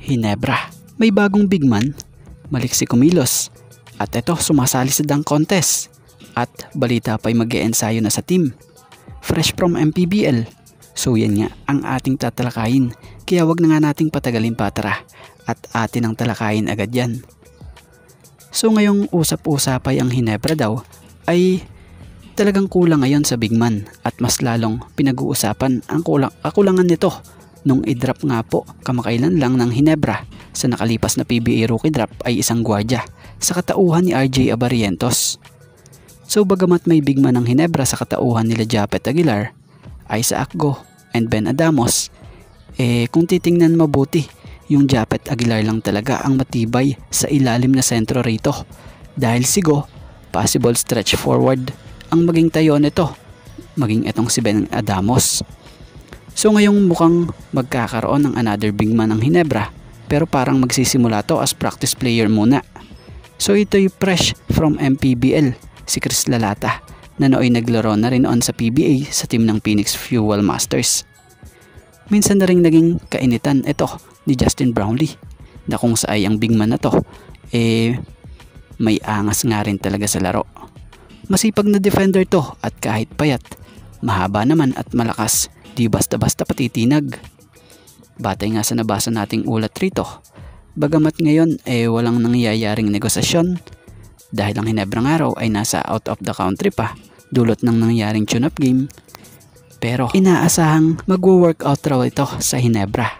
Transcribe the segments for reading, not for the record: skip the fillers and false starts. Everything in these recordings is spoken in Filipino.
Hinebra. May bagong big man, maliksi kumilos. At ito sumasali sa dunk contest. At balita pa'y mag-e-ensayo na sa team. Fresh from MPBL. So yan nga ang ating tatalakayin. Kaya wag na nga nating patagalin pa, tara. At atin ang talakayin agad yan. So ngayong usap-usapay ang Hinebra daw ay talagang kulang ngayon sa big man. At mas lalong pinag-uusapan ang kakulangan nito nung i-drop nga po kamakailan lang ng Hinebra sa nakalipas na PBA rookie drop ay isang gwardiya sa katauhan ni RJ Abarientos. So bagamat may big man ng Hinebra sa katauhan nila Japet Aguilar, Isaac Go and Ben Adamos, kung titingnan mabuti, yung Japet Aguilar lang talaga ang matibay sa ilalim na sentro rito. Dahil si Go, possible stretch forward ang maging tayo nito, maging itong si Ben Adamos. So ngayong mukhang magkakaroon ng another big man ng Hinebra, pero parang magsisimula to as practice player muna. So ito'y fresh from MPBL, si Chris Lalata, na nooy naglaro na rin on sa PBA sa team ng Phoenix Fuel Masters. Minsan na rin naging kainitan ito ni Justin Brownlee, na kung saay ang big man na to, may angas nga rin talaga sa laro. Masipag na defender to at kahit payat, mahaba naman at malakas, di basta-basta patitinag. Batay nga sa nabasa nating ulat rito, bagamat ngayon walang nangyayaring negosasyon dahil ang Hinebrang araw ay nasa out of the country pa dulot ng nangyaring tune-up game, pero inaasahang magwo-workout raw ito sa Hinebra.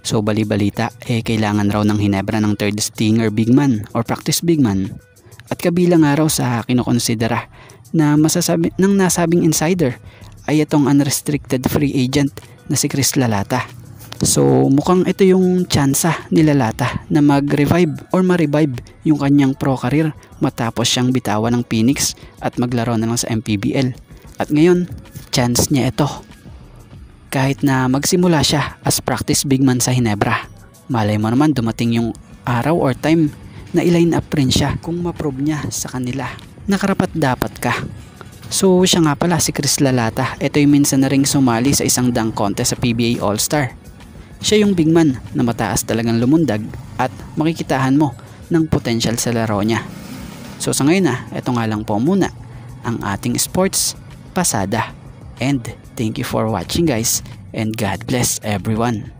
So bali-balita kailangan raw ng Hinebra ng third stinger big man or practice big man, at kabilang nga raw sa kinukonsidera na masasabi ng nasabing insider ay itong unrestricted free agent na si Chris Lalata. So mukhang ito yung tsansa ni Lalata na mag-revive or ma-revive yung kanyang pro career matapos siyang bitawan ng Phoenix at maglaro na lang sa MPBL. At ngayon, chance niya ito. Kahit na magsimula siya as practice big man sa Hinebra, malay mo naman dumating yung araw or time na i-line up rin siya kung ma-prove niya sa kanila na karapat dapat ka. So siya nga pala si Chris Lalata, ito'y minsan na ring sumali sa isang dunk contest sa PBA All-Star. Siya yung big man na mataas talagang lumundag at makikitahan mo ng potential sa laro niya. So sa ngayon ito nga lang po muna ang ating sports pasada. And thank you for watching guys, and God bless everyone.